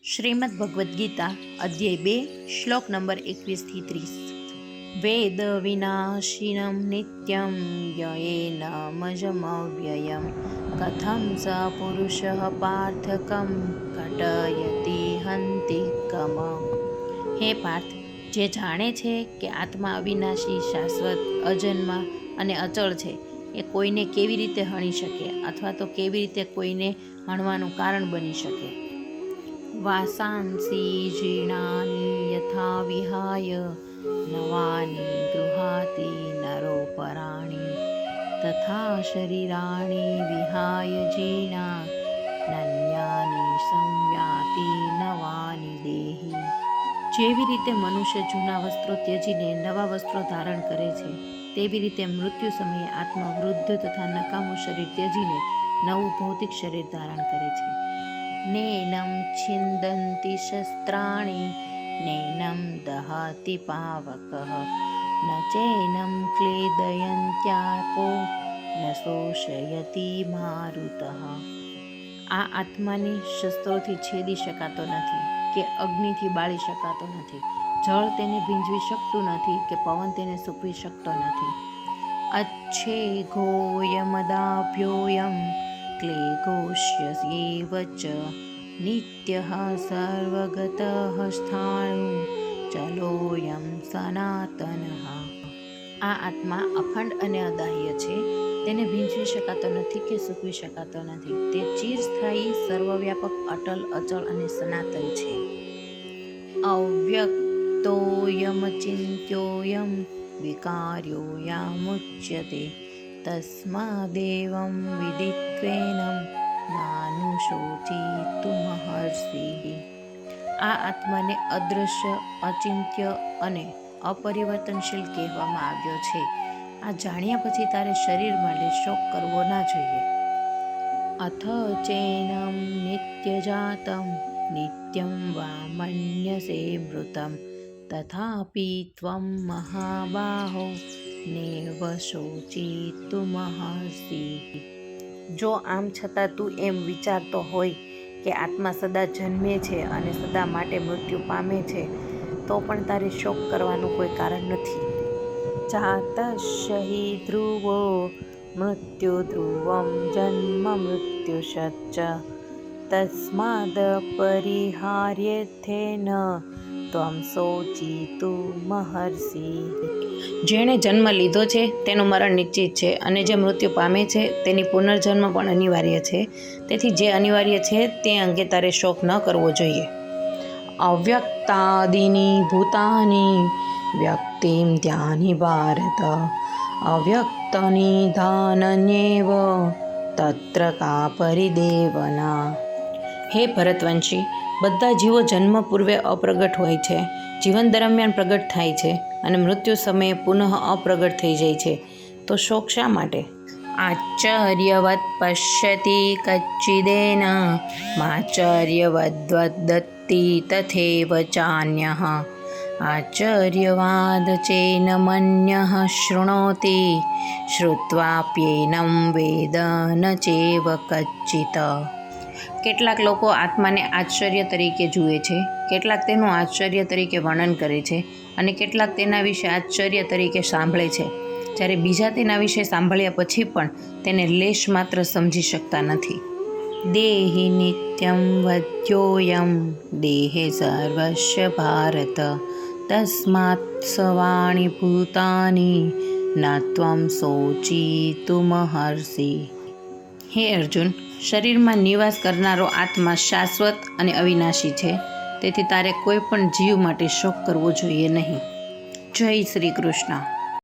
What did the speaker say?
શ્રીમદ ભગવદ્ ગીતા અધ્યાય 2 શ્લોક નંબર 21-30 વેદ વિનાશિનમ નિત્યમ યયેનમજમવ્યયમ કથમ સ પુરુષ પાર્થકમ ઘટયતિ હંતિકમ. હે પાર્થ, જે જાણે છે કે આત્મા અવિનાશી, શાશ્વત, અજન્મા અને અચળ છે, એ કોઈને કેવી રીતે હણી શકે અથવા તો કેવી રીતે કોઈને હણવાનું કારણ બની શકે. વાસાંસી જીર્ણાની યથા વિહાય નવાની ગૃહાતિ નરોપરાણી તથા શરીરાણી વિહાય જીર્ણા નન્યાની સંયાતિ નવાની દેહી. જેવી રીતે મનુષ્ય જૂના વસ્ત્રો ત્યજીને નવા વસ્ત્રો ધારણ કરે છે, તેવી રીતે મૃત્યુ સમયે આત્મા વૃદ્ધ તથા નકામું શરીર ત્યજીને નવું ભૌતિક શરીર ધારણ કરે છે. નૈનમ છિંદન્તિ શસ્ત્રાણિ નૈનમ દહતિ પાવકઃ ન ચૈનમ ક્લેદયન્ત્યાપો ન શોષયતિ મારુતઃ. આ આત્માને શસ્ત્રોથી છેદી શકાતો નથી કે અગ્નિથી બાળી શકાતો નથી. જળ તેને ભીંજવી શકતું નથી કે પવન તેને સૂકવી શકતો નથી. अच्छे घोयमदाभ्योऽयं क्लेगोष्यस्येव च नित्यः सर्वगतः स्थाणु चलोऽयं सनातनः. આ આત્મા અખંડ અને અદાહ્ય છે. તેને ભીંજવી શકાતો નથી કે સૂકવી શકાતો નથી. તે ચિરસ્થાયી, સર્વવ્યાપક, અટલ, અચળ અને સનાતન છે. અવ્યક્તોયમચિંત્યોયમ વિકાર્યો યામુચ્યતે તસ્માદેવં વિદિત્વેનં નાનુશોચિતુમર્હસી. આ આત્માને અદૃશ્ય, અચિંત્ય અને અપરિવર્તનશીલ કહેવામાં આવ્યો છે. આ જાણ્યા પછી તારે શરીર માટે શોક કરવો ના જોઈએ. અથ ચૈનમ નિત્યજાતમ નિત્યમ વા મન્યસે મૃતમ તથાપિ ત્વં મહાબાહો નૈવ શોચિતુમર્હસી. જો આમ છતાં તું એમ વિચારતો હોય કે આત્મા સદા જન્મે છે અને સદા માટે મૃત્યુ પામે છે, તો પણ તારે શોક કરવાનું કોઈ કારણ નથી. જાતસ્ય હિ ધ્રુવો મૃત્યુ ધ્રુવમ જન્મ મૃત્યુશ્ચ તસ્માદ પરિહાર્યેથેન ત્વં શોચિતુમર્હસી. જેણે જન્મ લીધો છે તેનું મરણ નિશ્ચિત છે, અને જે મૃત્યુ પામે છે તેની પુનર્જન્મ પણ અનિવાર્ય છે. તેથી જે અનિવાર્ય છે તે અંગે તારે શોક ન કરવો જોઈએ. અવ્યક્તાદીની ભૂતાની વ્યક્તિમ ધ્યાની ભારત અવ્યક્તનિધાનન્યેવ તત્ર કા પરિદેવના. હે ભરતવંશી, બધા જીવો જન્મ પૂર્વે અપ્રગટ હોય છે, જીવન દરમિયાન પ્રગટ થાય છે અને મૃત્યુ સમયે પુનઃ અપ્રગટ થઈ જાય છે, તો શોક શા માટે? આશ્ચર્યવત પશ્યતિ કચ્ચિદેન માશ્ચર્યવદ્વદતિ તથૈવ ચાન્યઃ આશ્ચર્યવાદ ચેન મન્યઃ શૃણોતિ શ્રુત્વાપ્યેનં વેદ ન ચેવ કચ્ચિત. કેટલાક લોકો આત્માને આશ્ચર્ય તરીકે જુએ છે, કેટલાક તેનું આશ્ચર્ય તરીકે વર્ણન કરે છે અને કેટલાક તેના વિશે આશ્ચર્ય તરીકે સાંભળે છે, જ્યારે બીજા તેના વિશે સાંભળ્યા પછી પણ તેને લેશ માત્ર સમજી શકતા નથી. દેહિ નિત્યમ વદ્યોયમ દેહે સર્વસ્ય ભારત તસ્માત્ સર્વાણિ ભૂતાની ન ત્વં શોચિતુમર્હસી. હે અર્જુન, શરીરમાં નિવાસ કરનારો આત્મા શાશ્વત અને અવિનાશી છે. તેથી તારે કોઈ પણ જીવ માટે શોક કરવો જોઈએ નહીં. જય શ્રી કૃષ્ણ.